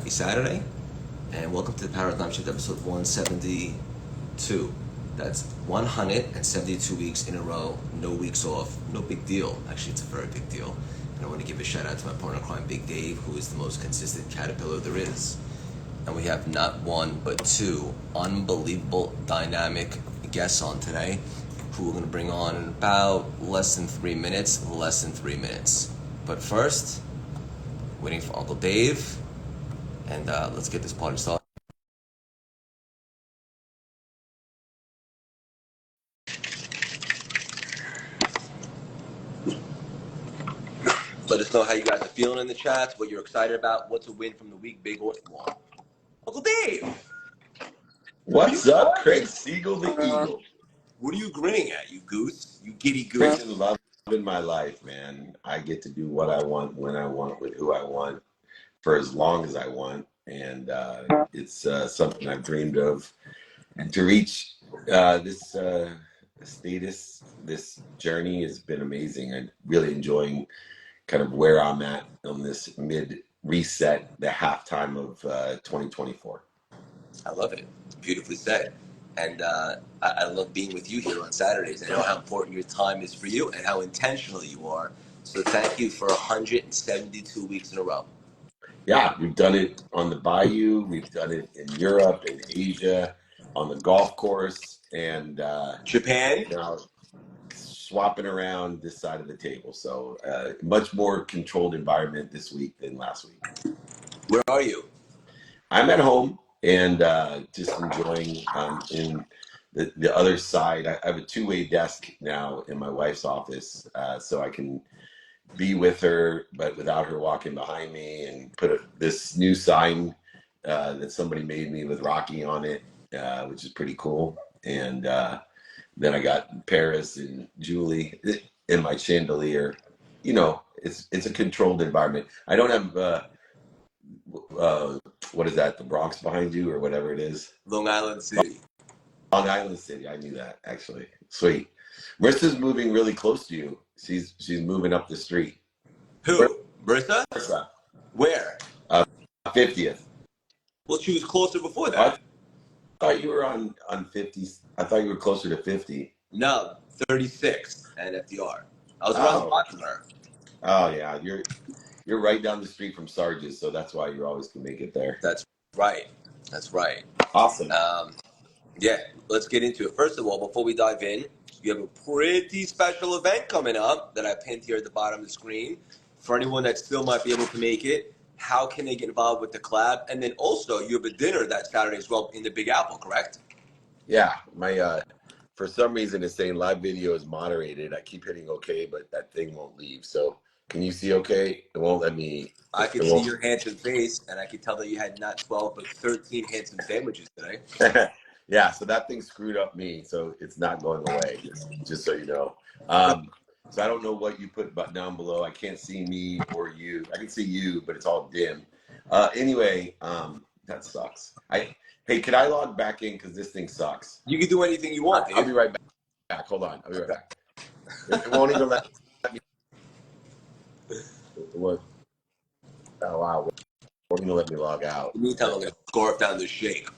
Happy Saturday, and welcome to the Paradigm Shift episode 172. That's 172 weeks in a row, no weeks off, no big deal. Actually, it's a very big deal. And I want to give a shout out to my partner in crime, Big Dave, who is the most consistent caterpillar there is. And we have not one, but two unbelievable dynamic guests on today, who we're going to bring on in about less than 3 minutes. But first, waiting for Uncle Dave, and let's get this party started. Let us know how you guys are feeling in the chats, what you're excited about, what's a win from the week, big or small. Uncle Dave! What's up, Craig Siegel the Eagle? What are you grinning at, you goose? You giddy goose? I'm loving my life, man. I get to do what I want, when I want, with who I want, for as long as I want. And it's something I've dreamed of. And to reach this status, this journey has been amazing. I'm really enjoying kind of where I'm at on this mid-reset, the halftime of 2024. I love it. Beautifully said. And I love being with you here on Saturdays. I know how important your time is for you and how intentional you are. So thank you for 172 weeks in a row. Yeah, we've done it on the bayou. We've done it in Europe, in Asia, on the golf course, and Japan. Now swapping around this side of the table. So much more controlled environment this week than last week. Where are you? I'm at home and just enjoying in the other side. I have a two-way desk now in my wife's office, so I can be with her, but without her walking behind me, and put this new sign that somebody made me with Rocky on it, which is pretty cool. And then I got Paris and Julie in my chandelier. You know, it's a controlled environment. I don't have what is that? The Bronx behind you, or whatever it is. Long Island City. Long Island City. I knew that, actually. Sweet. Marissa's moving really close to you. She's moving up the street. Who? Marissa? Marissa. Where? 50th. Well, she was closer before that. I thought you were on 50. I thought you were closer to 50. No, 36 at FDR. I was around the block from her. Oh yeah, you're right down the street from Sarge's, so that's why you always can make it there. That's right. Awesome. Yeah, let's get into it. First of all, before we dive in, you have a pretty special event coming up that I pinned here at the bottom of the screen. For anyone that still might be able to make it, how can they get involved with the collab? And then also, you have a dinner that Saturday as well in the Big Apple, correct? Yeah, my for some reason it's saying live video is moderated. I keep hitting OK, but that thing won't leave. So can you see OK? It won't let me. I can see your handsome face, and I can tell that you had not 12 but 13 handsome sandwiches today. Yeah, so that thing screwed up me, so it's not going away, just so you know. So I don't know what you put down below. I can't see me or you. I can see you, but it's all dim. Anyway, that sucks. Hey, can I log back in, because this thing sucks? You can do anything you want, Dave. I'll be right back. Hold on. I'll be right back. It won't even let me. What? Oh, wow. It won't even let me log out. In the meantime, I'm going to scarf down the shake.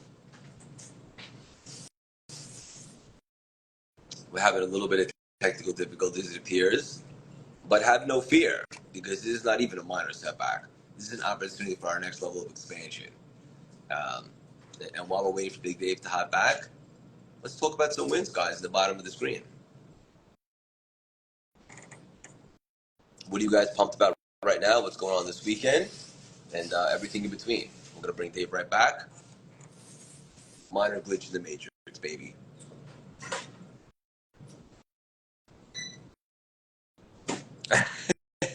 We're having a little bit of technical difficulties, it appears, but have no fear, because this is not even a minor setback. This is an opportunity for our next level of expansion. And while we're waiting for Big Dave to hop back, let's talk about some wins, guys, at the bottom of the screen. What are you guys pumped about right now? What's going on this weekend? And everything in between. We're going to bring Dave right back. Minor glitch in the matrix, baby.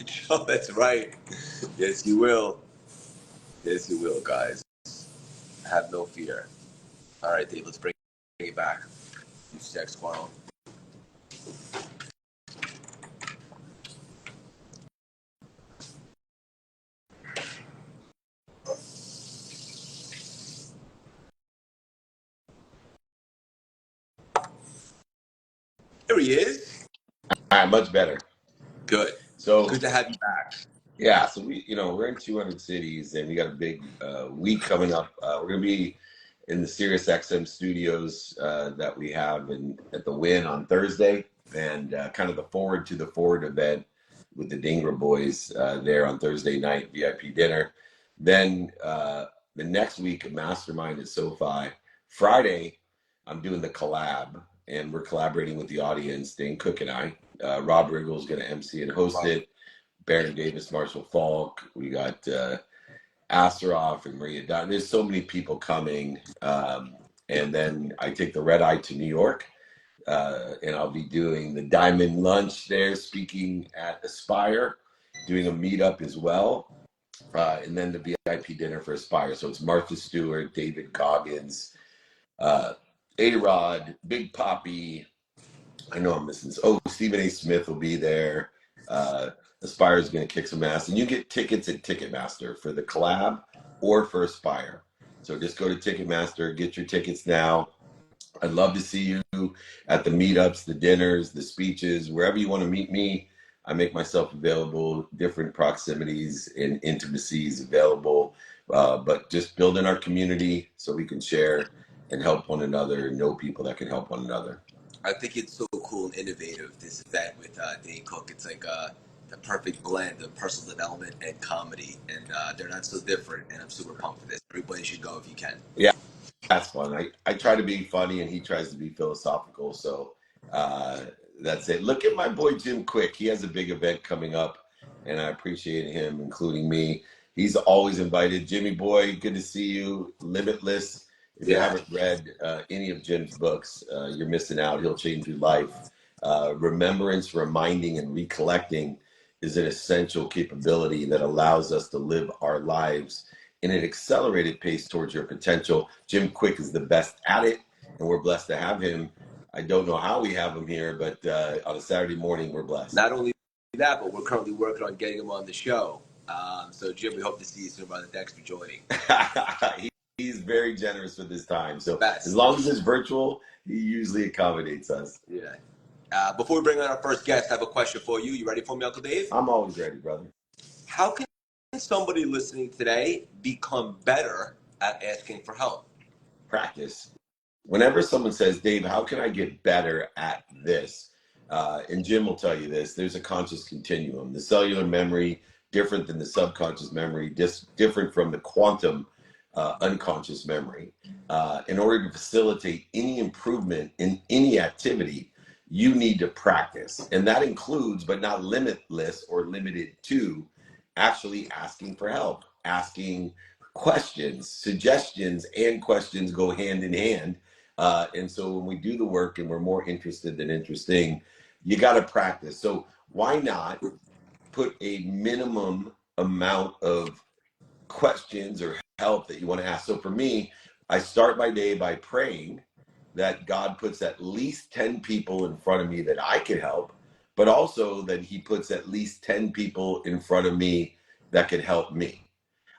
Joe, that's right. Yes, you will. Yes, you will, guys. Have no fear. All right, Dave, let's bring it back. You sex squirrel. There he is. All right, much better. Good. So good to have you back. Yeah, so we're in 200 cities, and we got a big week coming up. We're gonna be in the Sirius XM studios that we have at the Winn on Thursday, and kind of the Forward to the Forward event with the Dingra boys there on Thursday night, VIP dinner. Then the next week, Mastermind at SoFi. Friday, I'm doing the collab, and we're collaborating with the audience, Dane Cook and I. Rob Riggle is going to MC and host it. Baron Davis, Marshall Falk. We got Asaroff and Maria Dunn. There's so many people coming. And then I take the red eye to New York, and I'll be doing the Diamond Lunch there, speaking at Aspire, doing a meetup as well. And then the VIP dinner for Aspire. So it's Martha Stewart, David Goggins, A-Rod, Big Poppy. I know I'm missing this. Oh, Stephen A. Smith will be there. Aspire is going to kick some ass. And you get tickets at Ticketmaster for the collab or for Aspire. So just go to Ticketmaster, get your tickets now. I'd love to see you at the meetups, the dinners, the speeches, wherever you want to meet me. I make myself available, different proximities and intimacies available, but just building our community so we can share and help one another and know people that can help one another. I think it's so cool and innovative, this event with Dane Cook. It's like the perfect blend of personal development and comedy, and they're not so different, and I'm super pumped for this. Everybody should go if you can. Yeah, that's fun. I try to be funny, and he tries to be philosophical, so that's it. Look at my boy Jim Quick. He has a big event coming up, and I appreciate him including me. He's always invited. Jimmy boy, good to see you. Limitless. If you haven't read any of Jim's books, you're missing out. He'll change your life. Remembrance, reminding, and recollecting is an essential capability that allows us to live our lives in an accelerated pace towards your potential. Jim Quick is the best at it, and we're blessed to have him. I don't know how we have him here, but on a Saturday morning, we're blessed. Not only that, but we're currently working on getting him on the show. So, Jim, we hope to see you soon, brother. Thanks for joining. He's very generous with his time. So Best. As long as it's virtual, he usually accommodates us. Yeah. Before we bring on our first guest, I have a question for you. You ready for me, Uncle Dave? I'm always ready, brother. How can somebody listening today become better at asking for help? Practice. Whenever someone says, Dave, how can I get better at this? And Jim will tell you this, there's a conscious continuum. The cellular memory, different than the subconscious memory, different from the quantum unconscious memory. In order to facilitate any improvement in any activity, you need to practice. And that includes, but not limitless or limited to, actually asking for help, asking questions. Suggestions and questions go hand in hand. And so when we do the work and we're more interested than interesting, you got to practice. So why not put a minimum amount of questions or help that you want to ask? So for me, I start my day by praying that God puts at least 10 people in front of me that I can help, but also that he puts at least 10 people in front of me that can help me.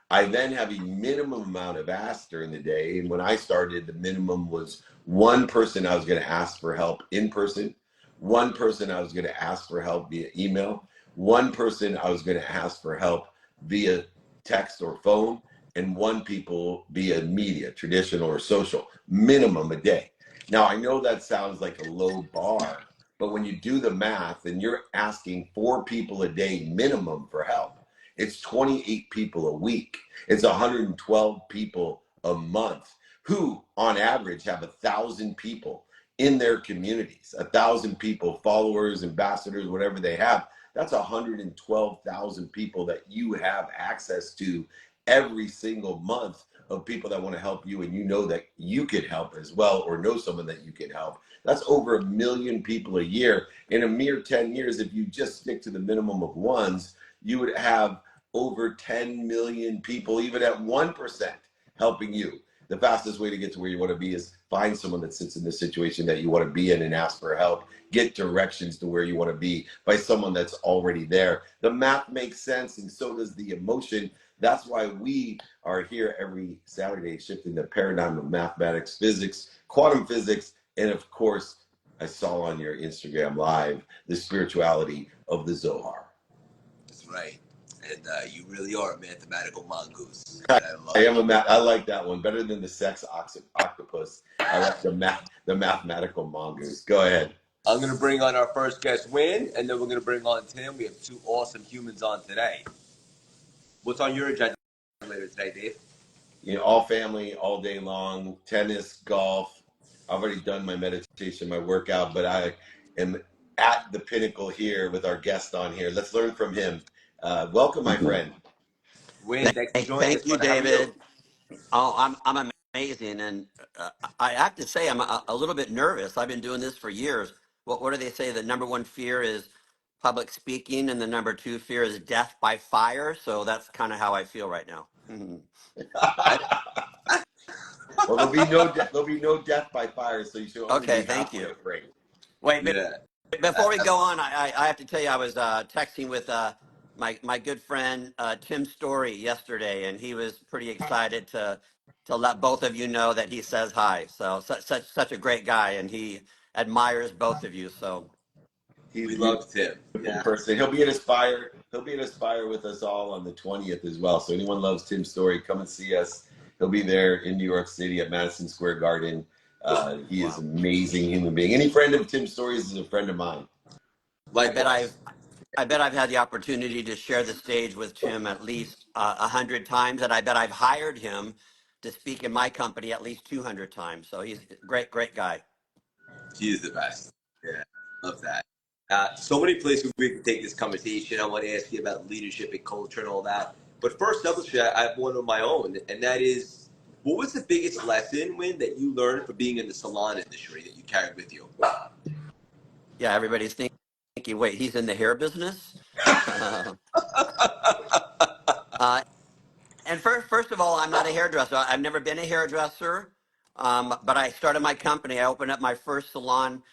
I then have a minimum amount of asks during the day. And when I started, the minimum was one person I was going to ask for help in person, one person I was going to ask for help via email, one person I was going to ask for help via text or phone, and one people via media, traditional or social, minimum a day. Now, I know that sounds like a low bar, but when you do the math and you're asking 4 people a day minimum for help, it's 28 people a week. It's 112 people a month who, on average, have 1,000 people in their communities, 1,000 people, followers, ambassadors, whatever they have. That's 112,000 people that you have access to every single month, of people that want to help you, and you know that you could help as well, or know someone that you could help. That's over 1 million people a year. In a mere 10 years, if you just stick to the minimum of ones, you would have over 10 million people, even at 1%, helping you. The fastest way to get to where you want to be is find someone that sits in the situation that you want to be in and ask for help. Get directions to where you want to be by someone that's already there. The math makes sense, and so does the emotion. That's why we are here every Saturday, shifting the paradigm of mathematics, physics, quantum physics, and of course, I saw on your Instagram live, the spirituality of the Zohar. That's right. And you really are a mathematical mongoose, I and I love it. I like that one better than the sex octopus. I like the mathematical mongoose. Go ahead. I'm gonna bring on our first guest, Winn, and then we're gonna bring on Tim. We have two awesome humans on today. What's on your agenda later today, Dave? You know, all family, all day long, tennis, golf. I've already done my meditation, my workout, but I am at the pinnacle here with our guest on here. Let's learn from him. Welcome, my friend. Winn, thanks for joining us, Thank you, brother. How are you? David. Oh, I'm amazing, and I have to say I'm a little bit nervous. I've been doing this for years. What do they say? The number one fear is public speaking, and the number two fear is death by fire. So that's kind of how I feel right now. I, Well, there'll be no death by fire, so you should only Okay, be thank halfway you. afraid. Wait, yeah. before we go on, I have to tell you, I was texting with my good friend Tim Story yesterday, and he was pretty excited to let both of you know that he says hi. So such a great guy, and he admires both of you. So He's We a love Tim. beautiful Yeah. person. He'll be at Aspire. He'll be at Aspire with us all on the 20th as well. So anyone loves Tim's story, come and see us. He'll be there in New York City at Madison Square Garden. He is wow, an amazing human being. Any friend of Tim Story's is a friend of mine. I bet Likewise. I've I bet I've had the opportunity to share the stage with Tim at least 100 times, and I bet I've hired him to speak in my company at least 200 times. So he's a great guy. He is the best. Yeah. Love that. So many places we can take this conversation. I want to ask you about leadership and culture and all that. But first, selfishly, I have one of my own, and that is, what was the biggest lesson, Win, that you learned from being in the salon industry that you carried with you? Yeah, everybody's thinking, wait, he's in the hair business? uh, and first of all, I'm not a hairdresser. I've never been a hairdresser, but I started my company. I opened up my first salon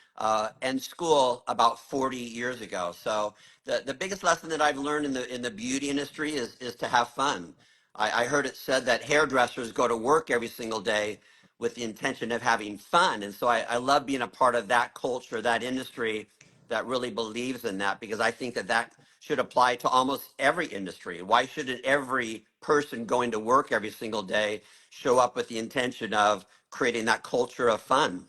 and school about 40 years ago. So the biggest lesson that I've learned in the beauty industry is to have fun. I heard it said that hairdressers go to work every single day with the intention of having fun, and so I love being a part of that culture, that industry that really believes in that, because I think that should apply to almost every industry. Why shouldn't every person going to work every single day show up with the intention of creating that culture of fun?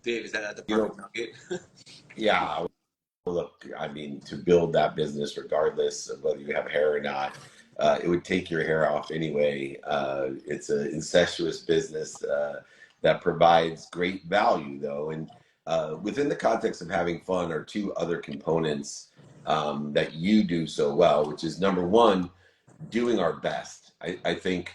Dave, is that not the You perfect know, nugget? yeah. Look, I mean, to build that business, regardless of whether you have hair or not, it would take your hair off anyway. It's an incestuous business that provides great value, though. And within the context of having fun are two other components that you do so well, which is number one, doing our best. I think,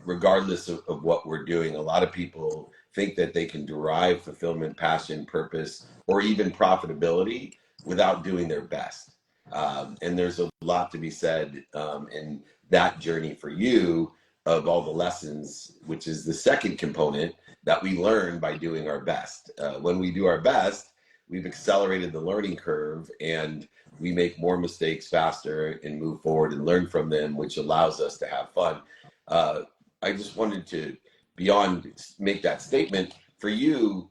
regardless of what we're doing, a lot of people think that they can derive fulfillment, passion, purpose, or even profitability without doing their best. And there's a lot to be said in that journey for you of all the lessons, which is the second component that we learn by doing our best. When we do our best, we've accelerated the learning curve and we make more mistakes faster and move forward and learn from them, which allows us to have fun. Uh, I just wanted to, beyond make that statement for you,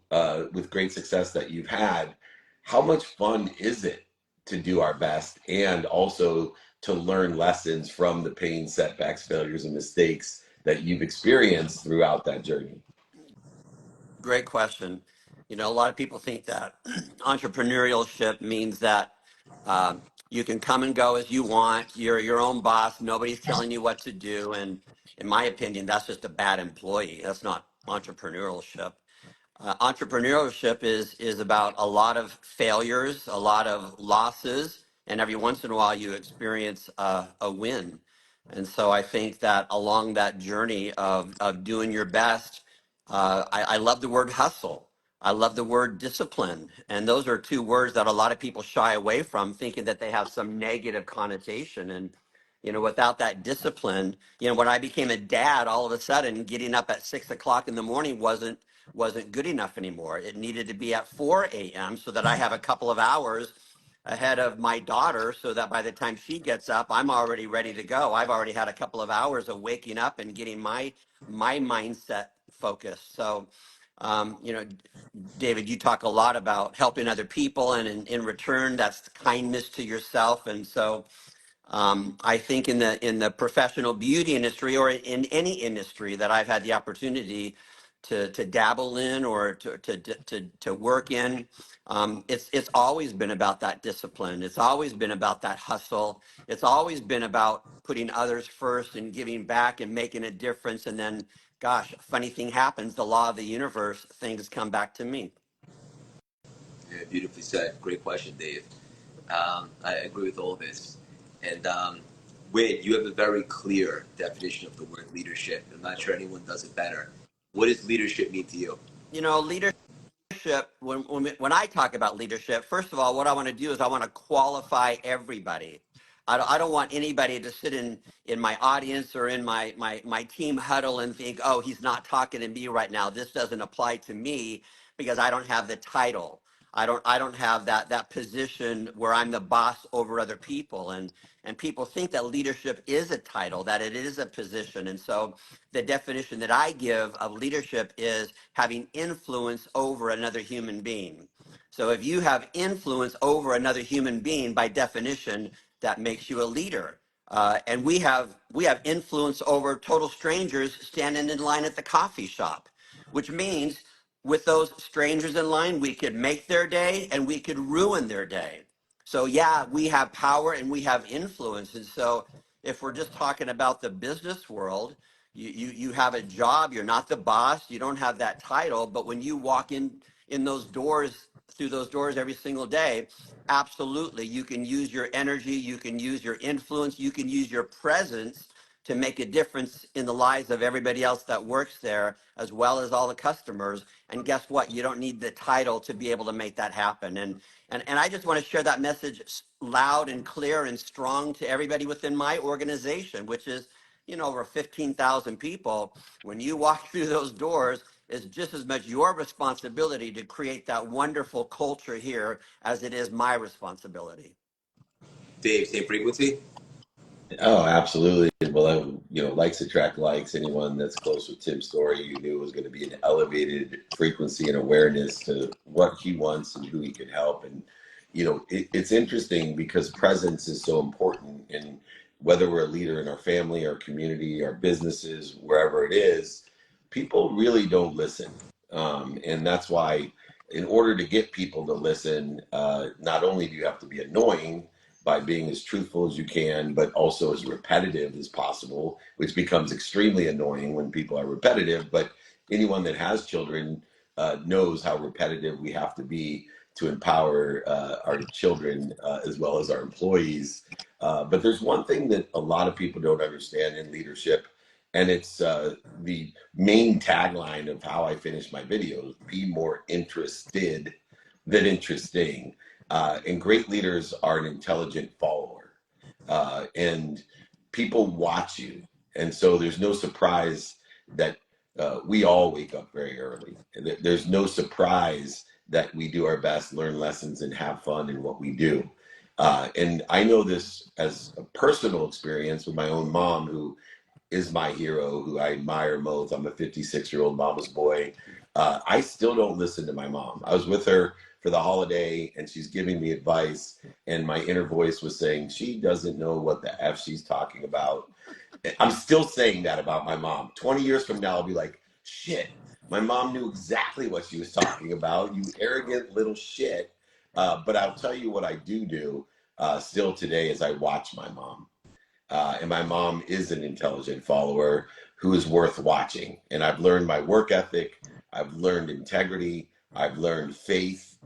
with great success that you've had, how much fun is it to do our best and also to learn lessons from the pain, setbacks, failures, and mistakes that you've experienced throughout that journey? Great question. You know, a lot of people think that entrepreneurship means that you can come and go as you want. You're your own boss. Nobody's telling you what to do. And in my opinion, that's just a bad employee. That's not entrepreneurship. Entrepreneurship is about a lot of failures, a lot of losses, and every once in a while you experience a win. And so I think that along that journey of doing your best, I love the word hustle. I love the word discipline. And those are two words that a lot of people shy away from, thinking that they have some negative connotation. And, you know, without that discipline, you know, when I became a dad, all of a sudden getting up at 6 o'clock in the morning wasn't good enough anymore. It needed to be at 4 a.m. so that I have a couple of hours ahead of my daughter so that by the time she gets up, I'm already ready to go. I've already had a couple of hours of waking up and getting my mindset focused. So, you know, David, you talk a lot about helping other people, and in return, that's kindness to yourself. And so, I think in the professional beauty industry or in any industry that I've had the opportunity to dabble in or to work in, it's always been about that discipline. It's always been about that hustle. It's always been about putting others first and giving back and making a difference. And then, gosh, a funny thing happens. The law of the universe, things come back to me. Yeah, beautifully said. Great question, Dave. I agree with all this. And Winn, you have a very clear definition of the word leadership. I'm not sure anyone does it better. What does leadership mean to you? Leadership, when I talk about leadership, first of all, what I want to do is I want to qualify everybody. I don't want anybody to sit in my audience or in my team huddle and think, oh, he's not talking to me right now. This doesn't apply to me because I don't have the title. I don't have that position where I'm the boss over other people. And people think that leadership is a title, that it is a position. And so the definition that I give of leadership is having influence over another human being. So if you have influence over another human being, by definition, that makes you a leader. And we have influence over total strangers standing in line at the coffee shop, which means with those strangers in line, we could make their day and we could ruin their day. So yeah, we have power and we have influence. And so if we're just talking about the business world, you have a job, you're not the boss, you don't have that title, but when you walk in those doors, through those doors every single day, absolutely, you can use your energy, you can use your influence, you can use your presence to make a difference in the lives of everybody else that works there, as well as all the customers. And guess what? You don't need the title to be able to make that happen. And I just want to share that message loud and clear and strong to everybody within my organization, which is, over 15,000 people. When you walk through those doors, it's just as much your responsibility to create that wonderful culture here as it is my responsibility. Dave, same frequency? Oh, absolutely. Well, likes attract likes. Anyone that's close with Tim's story, you knew was going to be an elevated frequency and awareness to what he wants and who he can help. And, it's interesting because presence is so important. And whether we're a leader in our family, our community, our businesses, wherever it is, people really don't listen. And that's why, in order to get people to listen, not only do you have to be annoying, by being as truthful as you can, but also as repetitive as possible, which becomes extremely annoying when people are repetitive. But anyone that has children knows how repetitive we have to be to empower our children as well as our employees. But there's one thing that a lot of people don't understand in leadership, and it's the main tagline of how I finish my videos: be more interested than interesting. And great leaders are an intelligent follower. And people watch you. And so there's no surprise that we all wake up very early. There's no surprise that we do our best, learn lessons, and have fun in what we do. And I know this as a personal experience with my own mom, who is my hero, who I admire most. I'm a 56-year-old mama's boy. I still don't listen to my mom. I was with her for the holiday and she's giving me advice, and my inner voice was saying, she doesn't know what the F she's talking about. I'm still saying that about my mom. 20 years from now, I'll be like, shit, my mom knew exactly what she was talking about, you arrogant little shit. But I'll tell you what I do still today is I watch my mom. And my mom is an intelligent follower who is worth watching. And I've learned my work ethic, I've learned integrity, I've learned faith.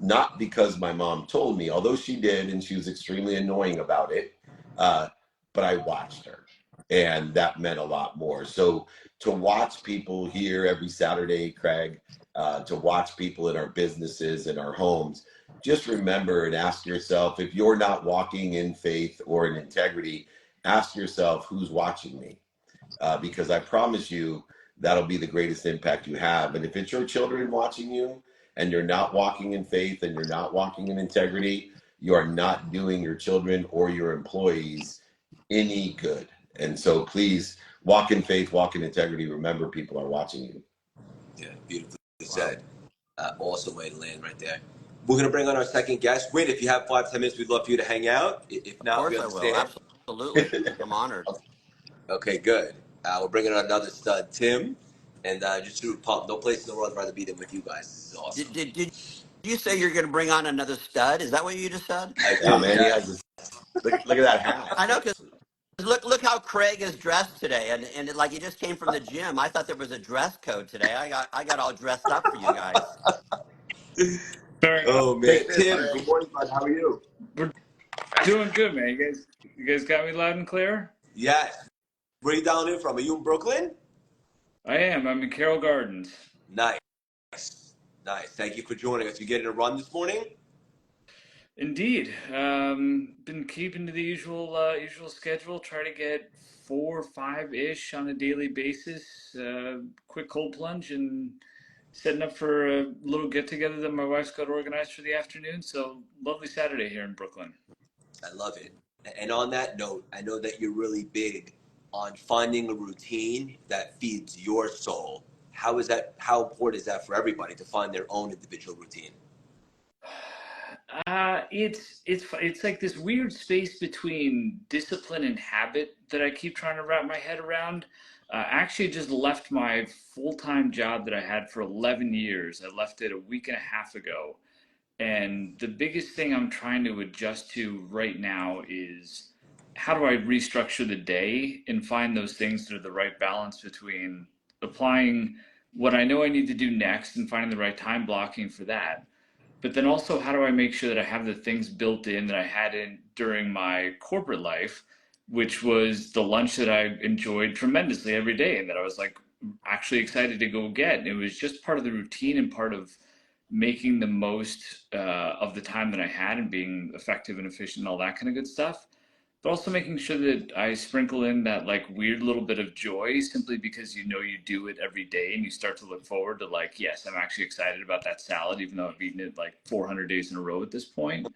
Not because my mom told me, although she did, and she was extremely annoying about it, but I watched her. And that meant a lot more. So to watch people here every Saturday, Craig, to watch people in our businesses, in our homes, just remember and ask yourself, if you're not walking in faith or in integrity, ask yourself, who's watching me? Because I promise you, that'll be the greatest impact you have. And if it's your children watching you and you're not walking in faith and you're not walking in integrity, you are not doing your children or your employees any good. And so please walk in faith, walk in integrity. Remember, people are watching you. Yeah, beautifully said. Awesome way to land right there. We're gonna bring on our second guest. Wait, if you have 5, 10 minutes, we'd love for you to hang out. If Of not, we course I will. understand. Absolutely. I'm honored. Okay, good. We're bringing on another stud, Tim, and just to pump. No place in the world I'd rather be than with you guys. This is awesome. Did you say you're going to bring on another stud? Is that what you just said? I Yeah, did, man, he has yes. this. Look at that hat. I know, because look how Craig is dressed today, and like he just came from the gym. I thought there was a dress code today. I got all dressed up for you guys. Sorry, Oh man, Take this, Tim. Good Craig. morning, bud. How are you? we're doing good, man. You guys got me loud and clear? Yes. Where are you down in from? Are you in Brooklyn? I am. I'm in Carroll Gardens. Nice, nice. Thank you for joining us. You getting a run this morning? Indeed. Been keeping to the usual schedule. Try to get 4 or 5-ish on a daily basis. Quick cold plunge and setting up for a little get together that my wife's got organized for the afternoon. So lovely Saturday here in Brooklyn. I love it. And on that note, I know that you're really big on finding a routine that feeds your soul. How is that? How important is that for everybody to find their own individual routine? It's like this weird space between discipline and habit that I keep trying to wrap my head around. I actually just left my full-time job that I had for 11 years. I left it a week and a half ago. And the biggest thing I'm trying to adjust to right now is how do I restructure the day and find those things that are the right balance between applying what I know I need to do next and finding the right time blocking for that. But then also, how do I make sure that I have the things built in that I had in during my corporate life, which was the lunch that I enjoyed tremendously every day and that I was like actually excited to go get. And it was just part of the routine and part of making the most of the time that I had and being effective and efficient and all that kind of good stuff, but also making sure that I sprinkle in that like weird little bit of joy simply because you know you do it every day and you start to look forward to like, yes, I'm actually excited about that salad, even though I've eaten it like 400 days in a row at this point.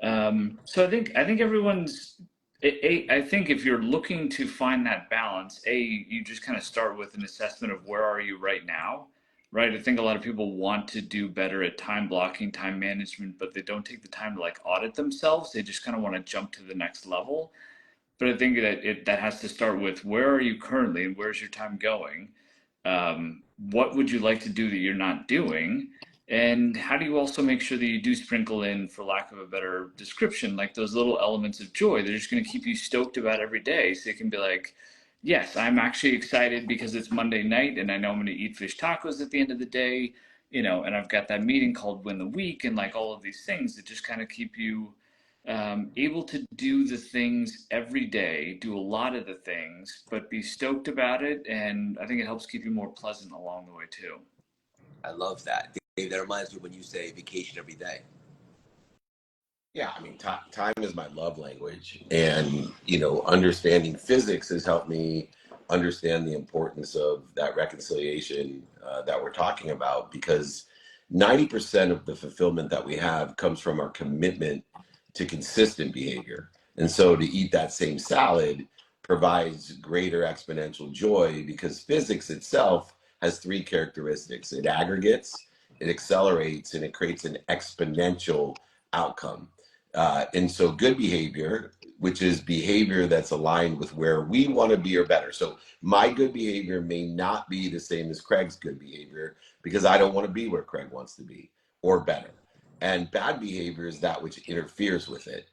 So I think everyone's. I think if you're looking to find that balance, you just kind of start with an assessment of where are you right now, right? I think a lot of people want to do better at time blocking, time management, but they don't take the time to like audit themselves. They just kind of want to jump to the next level. But I think that has to start with where are you currently and where's your time going? What would you like to do that you're not doing? And how do you also make sure that you do sprinkle in, for lack of a better description, like those little elements of joy that are just going to keep you stoked about every day? So you can be like, yes, I'm actually excited because it's Monday night and I know I'm going to eat fish tacos at the end of the day, and I've got that meeting called Win the Week and like all of these things that just kind of keep you able to do the things every day, do a lot of the things, but be stoked about it. And I think it helps keep you more pleasant along the way too. I love that. Dave, that reminds me when you say vacation every day. Yeah, I mean, time is my love language, and understanding physics has helped me understand the importance of that reconciliation that we're talking about. Because 90% of the fulfillment that we have comes from our commitment to consistent behavior, and so to eat that same salad provides greater exponential joy because physics itself has three characteristics: it aggregates, it accelerates, and it creates an exponential outcome. And so good behavior, which is behavior that's aligned with where we want to be or better. So my good behavior may not be the same as Craig's good behavior because I don't want to be where Craig wants to be or better. And bad behavior is that which interferes with it.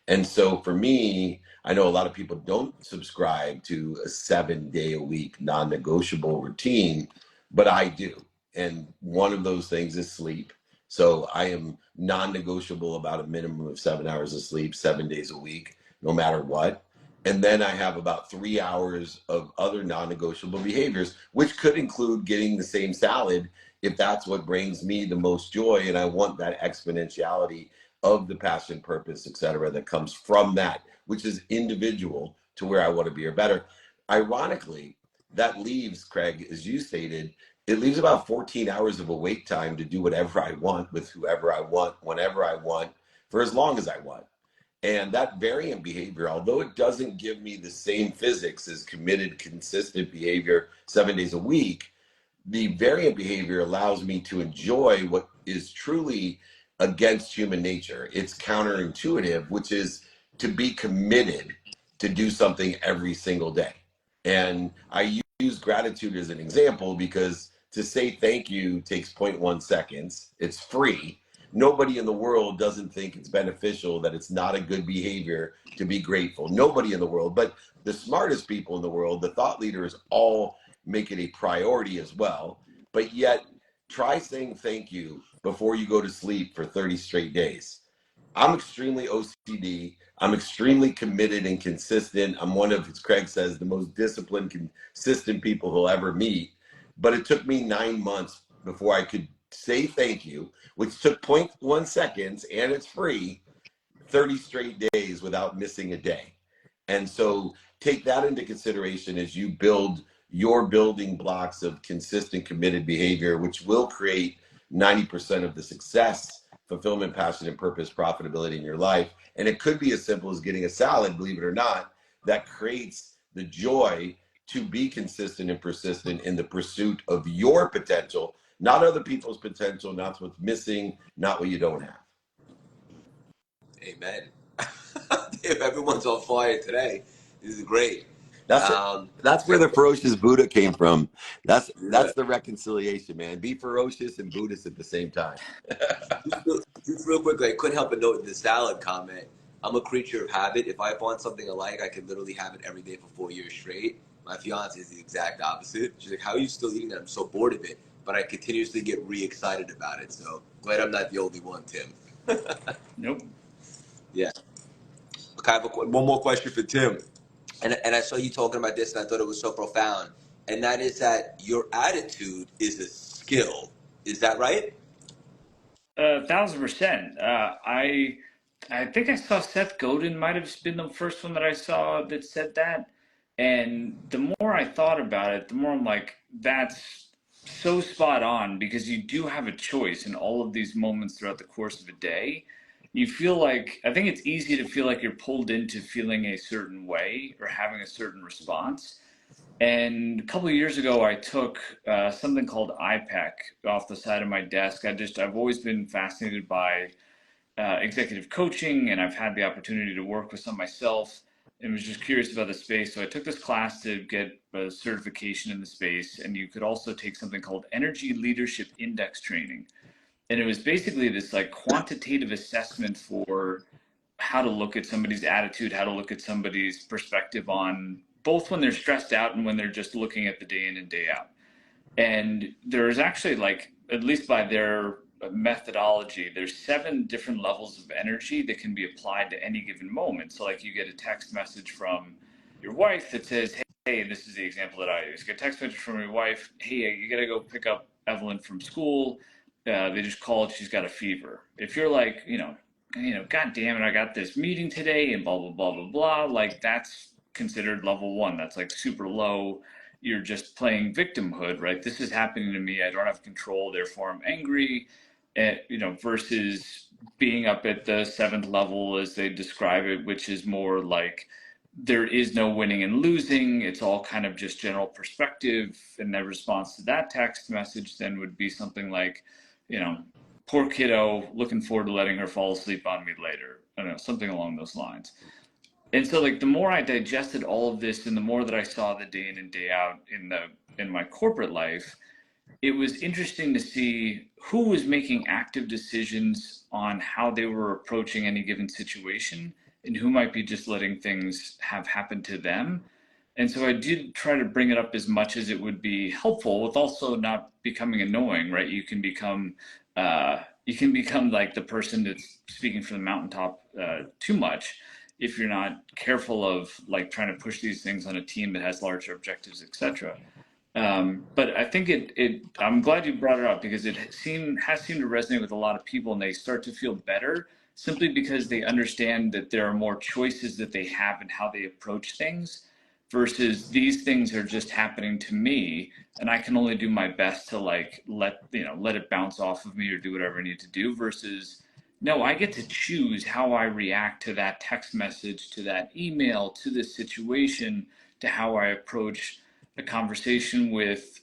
And so for me, I know a lot of people don't subscribe to a 7 day a week non-negotiable routine, but I do. And one of those things is sleep. So I am non-negotiable about a minimum of 7 hours of sleep, 7 days a week, no matter what. And then I have about 3 hours of other non-negotiable behaviors, which could include getting the same salad if that's what brings me the most joy. And I want that exponentiality of the passion, purpose, et cetera, that comes from that, which is individual to where I want to be or better. Ironically, that leaves, Craig, as you stated, it leaves about 14 hours of awake time to do whatever I want with whoever I want, whenever I want, for as long as I want. And that variant behavior, although it doesn't give me the same physics as committed, consistent behavior 7 days a week, the variant behavior allows me to enjoy what is truly against human nature. It's counterintuitive, which is to be committed to do something every single day. And I use gratitude as an example because to say thank you takes zero point 0.1 seconds. It's free. Nobody in the world doesn't think it's beneficial, that it's not a good behavior to be grateful. Nobody in the world, but the smartest people in the world, the thought leaders, all make it a priority as well. But yet, try saying thank you before you go to sleep for 30 straight days. I'm extremely OCD. I'm extremely committed and consistent. I'm one of, as Craig says, the most disciplined, consistent people he'll ever meet. But it took me 9 months before I could say thank you, which took 0.1 seconds, and it's free, 30 straight days without missing a day. And so take that into consideration as you build your building blocks of consistent, committed behavior, which will create 90% of the success, fulfillment, passion, and purpose, profitability in your life. And it could be as simple as getting a salad, believe it or not, that creates the joy to be consistent and persistent in the pursuit of your potential, not other people's potential, not what's missing, not what you don't have. Amen. Damn, everyone's on fire today. This is great. That's it. That's where the ferocious Buddha came from. That's Yeah. the reconciliation, man. Be ferocious and Buddhist at the same time. Just real quickly, I couldn't help but note in the salad comment. I'm a creature of habit. If I find something I like, I can literally have it every day for 4 years straight. My fiance is the exact opposite. She's like, "How are you still eating that? I'm so bored of it." But I continuously get re-excited about it. So glad I'm not the only one, Tim. Nope. Yeah. Okay, I have one more question for Tim. And I saw you talking about this, and I thought it was so profound. And that is that your attitude is a skill. Is that right? 1,000%. I think I saw Seth Godin might have been the first one that I saw that said that. And the more I thought about it, the more I'm like, that's so spot on, because you do have a choice in all of these moments throughout the course of a day. You feel like, I think it's easy to feel like you're pulled into feeling a certain way or having a certain response. And a couple of years ago, I took something called unpack off the side of my desk. I've always been fascinated by executive coaching, and I've had the opportunity to work with some myself, and was just curious about the space. So I took this class to get a certification in the space, and you could also take something called Energy Leadership Index Training. And it was basically this like quantitative assessment for how to look at somebody's attitude, how to look at somebody's perspective on both when they're stressed out and when they're just looking at the day in and day out. And there's actually, like, at least by their methodology, there's 7 different levels of energy that can be applied to any given moment. So like you get a text message from your wife that says, hey, this is the example that I use. You get a text message from your wife, hey, you got to go pick up Evelyn from school. They just called, she's got a fever. If you're like, God damn it, I got this meeting today and blah, blah, blah, blah, blah. Like, that's considered level 1. That's like super low. You're just playing victimhood, right? This is happening to me. I don't have control, therefore I'm angry. Versus being up at the 7th level, as they describe it, which is more like there is no winning and losing. It's all kind of just general perspective. And the response to that text message then would be something like, poor kiddo, looking forward to letting her fall asleep on me later. I don't know, something along those lines. And so, like, the more I digested all of this and the more that I saw the day in and day out in my corporate life, it was interesting to see who was making active decisions on how they were approaching any given situation and who might be just letting things have happened to them. And so I did try to bring it up as much as it would be helpful, with also not becoming annoying, right? You can become like the person that's speaking from the mountaintop too much if you're not careful of like trying to push these things on a team that has larger objectives, etc. But I think I'm glad you brought it up, because it has seemed to resonate with a lot of people, and they start to feel better simply because they understand that there are more choices that they have in how they approach things, versus these things are just happening to me and I can only do my best to like let it bounce off of me or do whatever I need to do, versus no, I get to choose how I react to that text message, to that email, to this situation, to how I approach a conversation with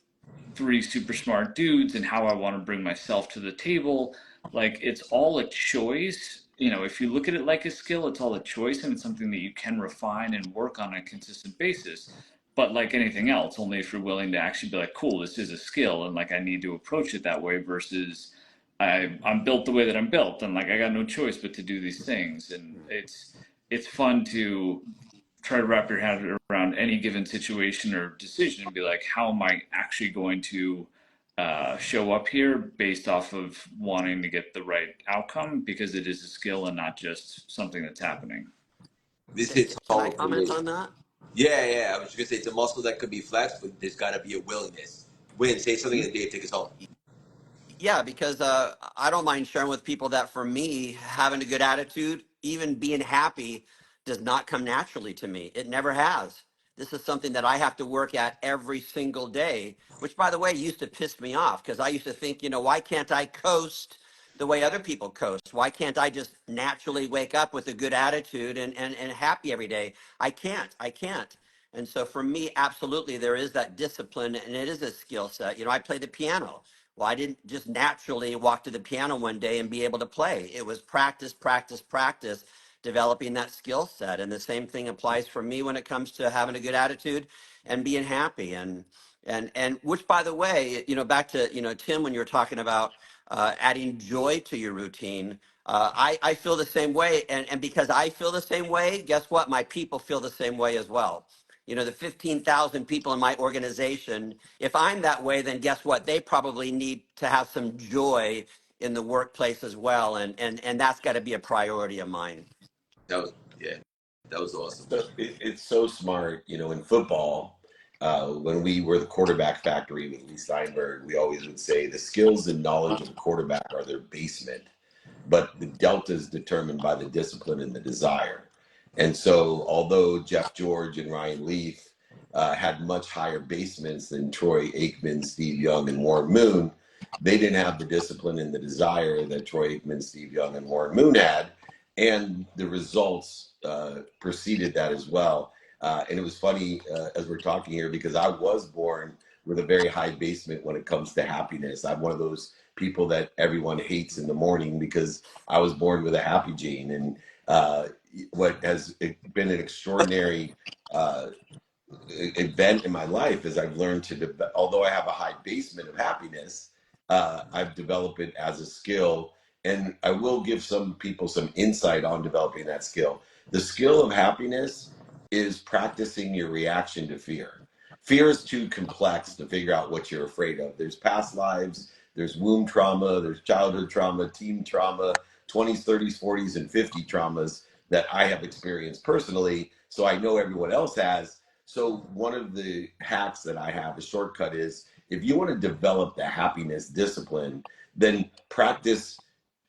3 super smart dudes, and how I want to bring myself to the table. like it's all a choice. You know, if you look at it like a skill, it's all a choice and it's something that you can refine and work on a consistent basis. But like anything else, only if you're willing to actually be like, cool, this is a skill and like I need to approach it that way versus I'm built the way that I'm built and like I got no choice but to do these things. And it's fun to try to wrap your head around any given situation or decision and be like, how am I actually going to show up here based off of wanting to get the right outcome because it is a skill and not just something that's happening. This hits Can I home for comment me. on that? Yeah, yeah. I was just gonna say it's a muscle that could be flexed, but there's got to be a willingness. Win, say something, and Dave, take us home. Yeah, because I don't mind sharing with people that for me, having a good attitude, even being happy, does not come naturally to me. It never has. This is something that I have to work at every single day, which, by the way, used to piss me off because I used to think, why can't I coast the way other people coast? Why can't I just naturally wake up with a good attitude and happy every day? I can't. I can't. And so for me, absolutely, there is that discipline and it is a skill set. I play the piano. Well, I didn't just naturally walk to the piano one day and be able to play. It was practice, practice, practice, developing that skill set. And the same thing applies for me when it comes to having a good attitude and being happy. And which, by the way, back to Tim, when you were talking about adding joy to your routine. I feel the same way, and because I feel the same way, guess what? My people feel the same way as well. The 15,000 people in my organization, if I'm that way, then guess what? They probably need to have some joy in the workplace as well. And that's got to be a priority of mine. That was yeah, that was awesome. So it's so smart, in football. When we were the quarterback factory with Lee Steinberg, we always would say the skills and knowledge of a quarterback are their basement, but the delta is determined by the discipline and the desire. And so, although Jeff George and Ryan Leaf had much higher basements than Troy Aikman, Steve Young, and Warren Moon, they didn't have the discipline and the desire that Troy Aikman, Steve Young, and Warren Moon had, and the results preceded that as well. And it was funny as we're talking here because I was born with a very high basement when it comes to happiness. I'm one of those people that everyone hates in the morning because I was born with a happy gene. And what has been an extraordinary event in my life is I've learned to, although I have a high basement of happiness, I've developed it as a skill. And I will give some people some insight on developing that skill. The skill of happiness is practicing your reaction to fear. Fear is too complex to figure out what you're afraid of. There's past lives, there's womb trauma, there's childhood trauma, teen trauma, 20s, 30s, 40s, and 50 traumas that I have experienced personally. So I know everyone else has. So one of the hacks that I have, a shortcut is if you want to develop the happiness discipline, then practice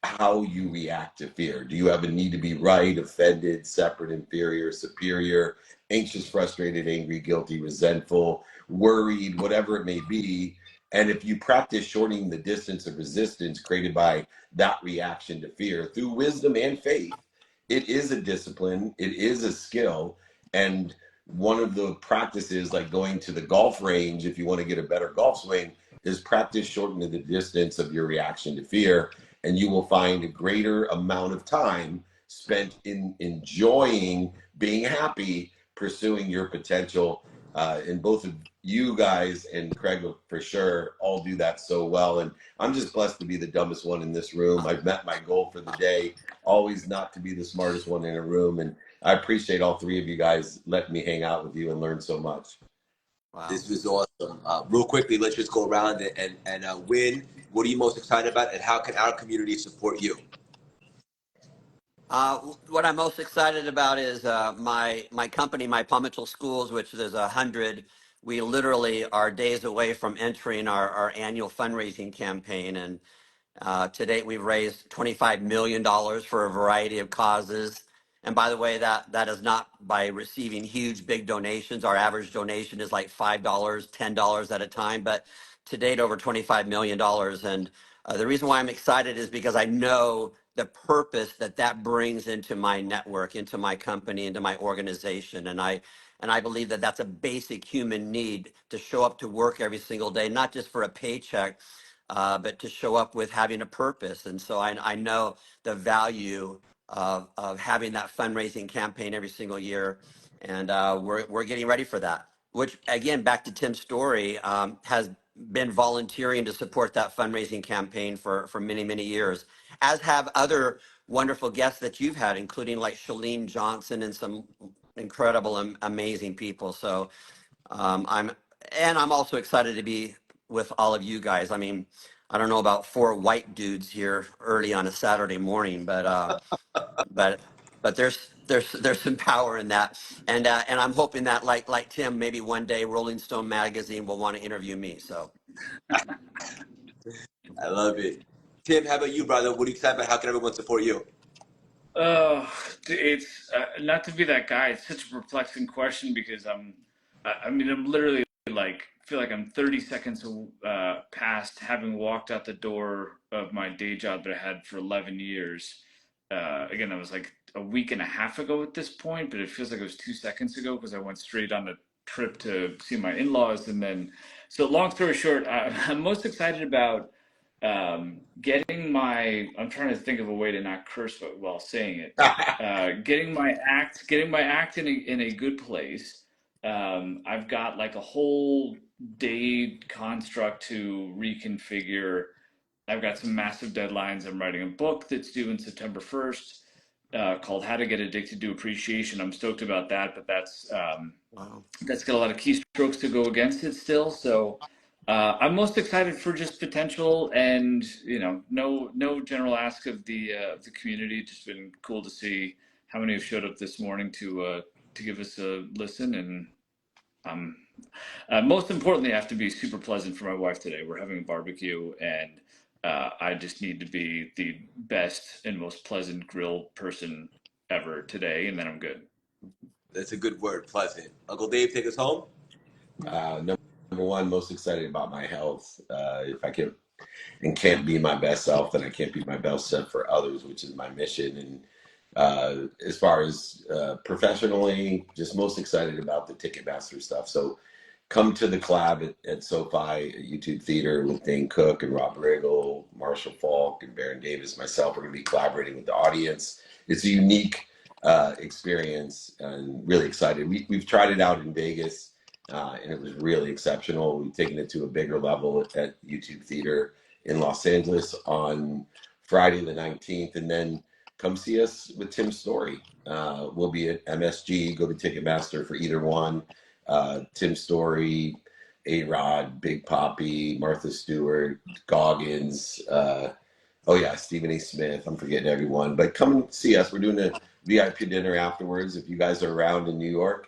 how you react to fear. Do you have a need to be right, offended, separate, inferior, superior, anxious, frustrated, angry, guilty, resentful, worried, whatever it may be? And if you practice shortening the distance of resistance created by that reaction to fear through wisdom and faith, it is a discipline, it is a skill. And one of the practices, like going to the golf range, if you want to get a better golf swing, is practice shortening the distance of your reaction to fear. And you will find a greater amount of time spent in enjoying being happy, pursuing your potential. And both of you guys and Craig for sure all do that so well. And I'm just blessed to be the dumbest one in this room. I've met my goal for the day, always not to be the smartest one in a room. And I appreciate all three of you guys letting me hang out with you and learn so much. Wow. This was awesome. Real quickly, let's just go around and Win. What are you most excited about, and how can our community support you? What I'm most excited about is my company, my Palmetto Schools, which there's 100. We literally are days away from entering our annual fundraising campaign, and to date, we've raised $25 million for a variety of causes. And by the way, that is not by receiving huge, big donations. Our average donation is like $5, $10 at a time, but to date, over $25 million. And the reason why I'm excited is because I know the purpose that brings into my network, into my company, into my organization. And I believe that that's a basic human need to show up to work every single day, not just for a paycheck, but to show up with having a purpose. And so I know the value of having that fundraising campaign every single year. And we're getting ready for that, which again, back to Tim's story, has been volunteering to support that fundraising campaign for many, many years, as have other wonderful guests that you've had, including like Shalene Johnson and some incredible, amazing people. So I'm also excited to be with all of you guys. I mean, I don't know about four white dudes here early on a Saturday morning, but there's some power in that, and I'm hoping that like Tim, maybe one day Rolling Stone magazine will want to interview me. So I love it. Tim, how about you, brother? What are you excited about? How can everyone support you? Oh, it's not to be that guy. It's such a perplexing question because I mean, I'm literally like, feel like I'm 30 seconds past having walked out the door of my day job that I had for 11 years. Again, that was like a week and a half ago at this point, but it feels like it was 2 seconds ago because I went straight on a trip to see my in-laws. And then, so long story short, I'm most excited about getting my, I'm trying to think of a way to not curse while saying it. Getting my act in a good place. I've got like a whole day construct to reconfigure. I've got some massive deadlines. I'm writing a book that's due in September 1st, called How to Get Addicted to Appreciation. I'm stoked about that, but wow. that's got a lot of keystrokes to go against it still. So I'm most excited for just potential, and no general ask of the community. It's just been cool to see how many have showed up this morning to give us a listen, and most importantly, I have to be super pleasant for my wife today. We're having a barbecue, and I just need to be the best and most pleasant grill person ever today, and then I'm good. That's a good word, pleasant. Uncle Dave, take us home. Number one, most excited about my health. If I can and can't be my best self, then I can't be my best self for others, which is my mission. And as far as professionally, just most excited about the Ticketmaster stuff. So come to the collab at SoFi at YouTube Theater with Dane Cook and Rob Riggle, Marshall Falk, and Baron Davis. Myself, we're going to be collaborating with the audience. It's a unique experience and really excited. We've tried it out in Vegas and it was really exceptional. We've taken it to a bigger level at YouTube Theater in Los Angeles on Friday the 19th, and then come see us with Tim's story. We'll be at MSG. Go to Ticketmaster for either one. Tim's story, A-Rod, Big Poppy, Martha Stewart, Goggins. Oh yeah, Stephen A. Smith. I'm forgetting everyone, but come and see us. We're doing a VIP dinner afterwards. If you guys are around in New York,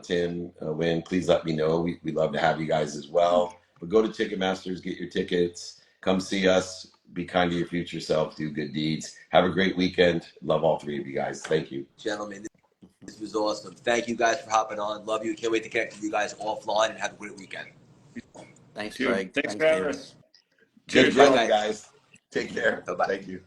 Tim, Winn, please let me know. We'd love to have you guys as well. But go to Ticketmasters, get your tickets, come see us, be kind to your future self, do good deeds. Have a great weekend. Love all three of you guys. Thank you. Gentlemen, this was awesome. Thank you guys for hopping on. Love you. Can't wait to connect with you guys offline and have a great weekend. Thanks, Dude, Greg. thanks Thanks, for having David. us. Good Cheers. grilling, guys. Take care. Bye-bye. Thank you.